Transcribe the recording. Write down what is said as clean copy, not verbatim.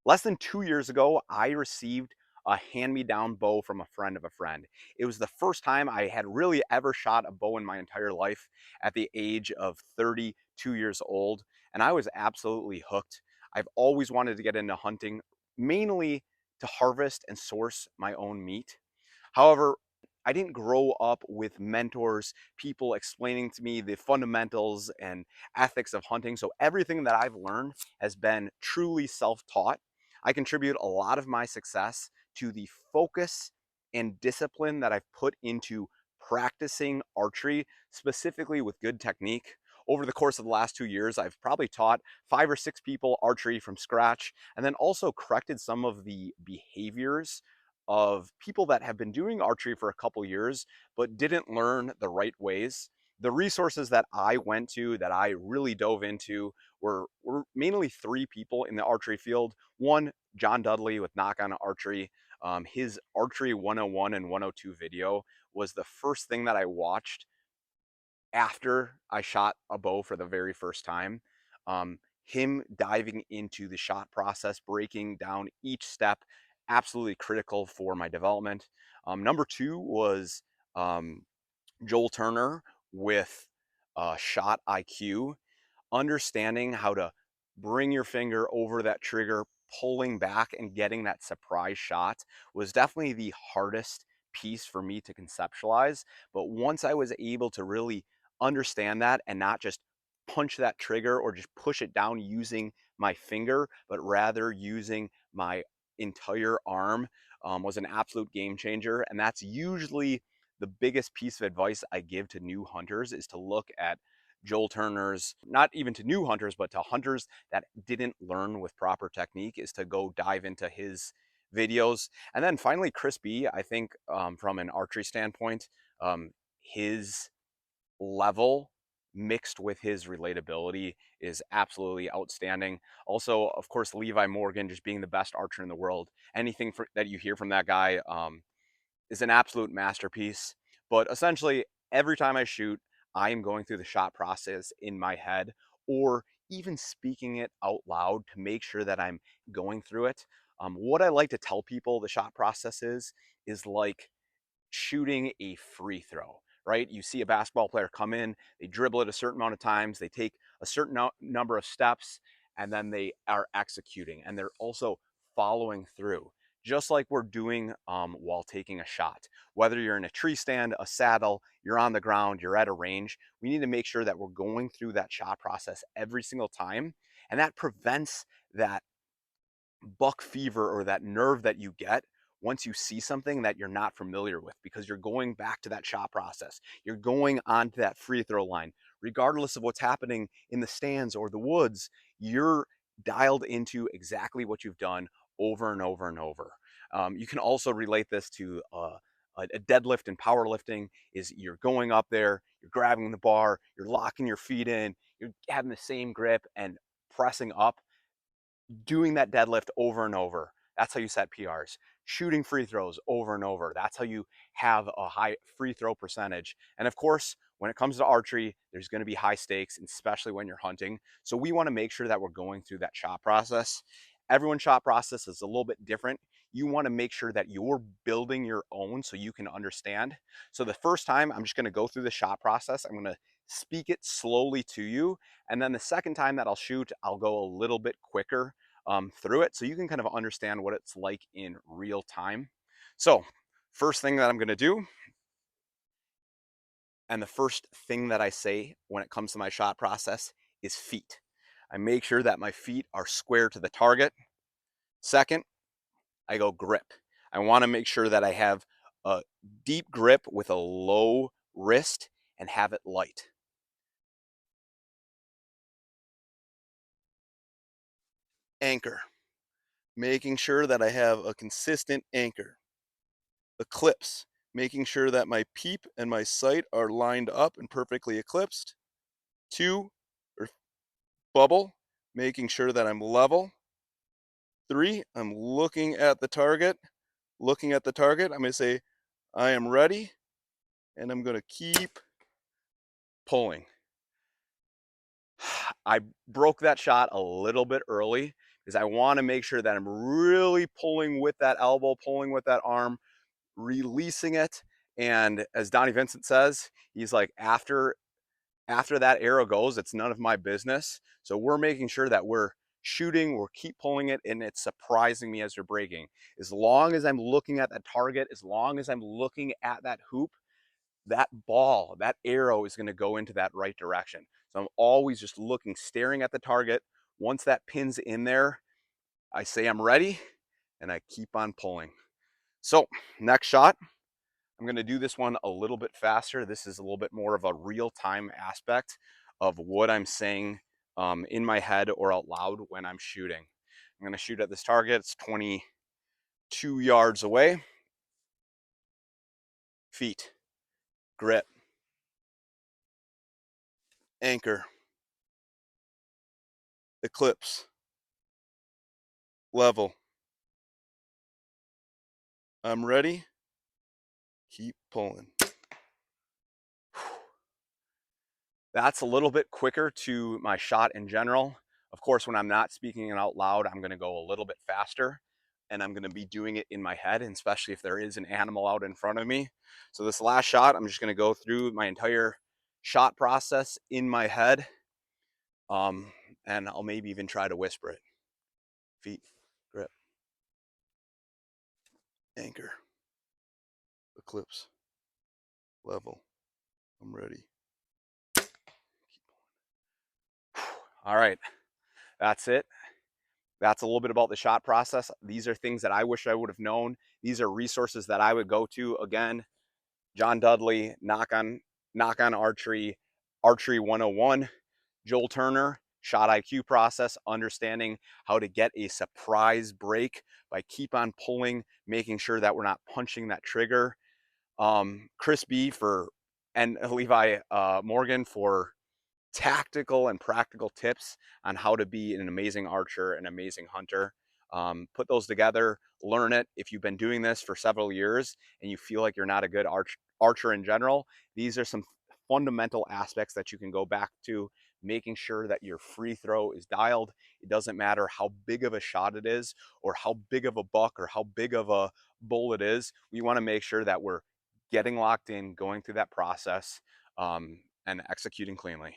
Less than 2 years ago, I received a hand-me-down bow from a friend of a friend. It was the first time I had really ever shot a bow in my entire life at the age of 32 years old, and I was absolutely hooked. I've always wanted to get into hunting, mainly to harvest and source my own meat. However, I didn't grow up with mentors, people explaining to me the fundamentals and ethics of hunting. So everything that I've learned has been truly self-taught. I contribute a lot of my success to the focus and discipline that I've put into practicing archery, specifically with good technique. Over the course of the last 2 years, I've probably taught 5 or 6 people archery from scratch, and then also corrected some of the behaviors of people that have been doing archery for a couple years but didn't learn the right ways. The resources that I went to, that I really dove into, were mainly 3 people in the archery field. One, John Dudley with Knock On Archery. His Archery 101 and 102 video was the first thing that I watched after I shot a bow for the very first time. Him diving into the shot process, breaking down each step, absolutely critical for my development. Number 2 was um, Joel Turner with Shot IQ, understanding how to bring your finger over that trigger, pulling back and getting that surprise shot was definitely the hardest piece for me to conceptualize. But once I was able to really understand that and not just punch that trigger or just push it down using my finger, but rather using my entire arm, was an absolute game changer. And that's usually the biggest piece of advice I give to new hunters, is to look at Joel Turner's, not even to new hunters, but to hunters that didn't learn with proper technique, is to go dive into his videos. And then finally, Chris B, I think, from an archery standpoint, his level mixed with his relatability is absolutely outstanding. Also, of course, Levi Morgan, just being the best archer in the world. Anything that you hear from that guy is an absolute masterpiece. But essentially, every time I shoot, I am going through the shot process in my head, or even speaking it out loud to make sure that I'm going through it. What I like to tell people the shot process is like shooting a free throw, right? You see a basketball player come in, they dribble it a certain amount of times, they take a certain number of steps, and then they are executing, and they're also following through, just like we're doing while taking a shot. Whether you're in a tree stand, a saddle, you're on the ground, you're at a range, we need to make sure that we're going through that shot process every single time, and that prevents that buck fever or that nerve that you get once you see something that you're not familiar with, because you're going back to that shot process. You're going onto that free throw line. Regardless of what's happening in the stands or the woods, you're dialed into exactly what you've done over and over and over. You can also relate this to a deadlift and powerlifting. Is you're going up there, you're grabbing the bar, you're locking your feet in, you're having the same grip and pressing up, doing that deadlift over and over. That's how you set PRs. Shooting free throws over and over. That's how you have a high free throw percentage. And of course, when it comes to archery, there's going to be high stakes, especially when you're hunting. So we want to make sure that we're going through that shot process. Everyone's shot process is a little bit different. You want to make sure that you're building your own so you can understand. So the first time, I'm just going to go through the shot process. I'm going to speak it slowly to you. And then the second time that I'll shoot, I'll go a little bit quicker through it so you can kind of understand what it's like in real time. So, first thing that I'm going to do, and the first thing that I say when it comes to my shot process, is feet. I make sure that my feet are square to the target. Second, I go grip. I want to make sure that I have a deep grip with a low wrist and have it light. Anchor, making sure that I have a consistent anchor. Eclipse, making sure that my peep and my sight are lined up and perfectly eclipsed. Two, or bubble, making sure that I'm level. Three, I'm looking at the target. Looking at the target, I'm going to say, I am ready, and I'm going to keep pulling. I broke that shot a little bit early is I want to make sure that I'm really pulling with that elbow, pulling with that arm, releasing it. And as Donnie Vincent says, he's like, after that arrow goes, it's none of my business. So we're making sure that we're shooting, we're keep pulling it, and it's surprising me as you're breaking. As long as I'm looking at that target, as long as I'm looking at that hoop, that ball, that arrow is going to go into that right direction. So I'm always just looking, staring at the target. Once that pin's in there, I say I'm ready, and I keep on pulling. So next shot, I'm going to do this one a little bit faster. This is a little bit more of a real-time aspect of what I'm saying in my head or out loud when I'm shooting. I'm going to shoot at this target. It's 22 yards away. Feet, grip, anchor, eclipse, level. I'm ready. Keep pulling. That's a little bit quicker to my shot in general. Of course, when I'm not speaking it out loud, I'm going to go a little bit faster, and I'm going to be doing it in my head, and especially if there is an animal out in front of me. So this last shot, I'm just going to go through my entire shot process in my head, and I'll maybe even try to whisper it. Feet, grip, anchor, eclipse, level. I'm ready. All right, that's it. That's a little bit about the shot process. These are things that I wish I would have known. These are resources that I would go to. Again, John Dudley, Knock on Archery, Archery 101, Joel Turner, Shot IQ process, understanding how to get a surprise break by keep on pulling, making sure that we're not punching that trigger. Chris B for and Levi Morgan for tactical and practical tips on how to be an amazing archer, an amazing hunter. Put those together, learn it. If you've been doing this for several years and you feel like you're not a good archer in general, these are some fundamental aspects that you can go back to, making sure that your free throw is dialed. It doesn't matter how big of a shot it is or how big of a buck or how big of a bull it is. We want to make sure that we're getting locked in, going through that process, and executing cleanly.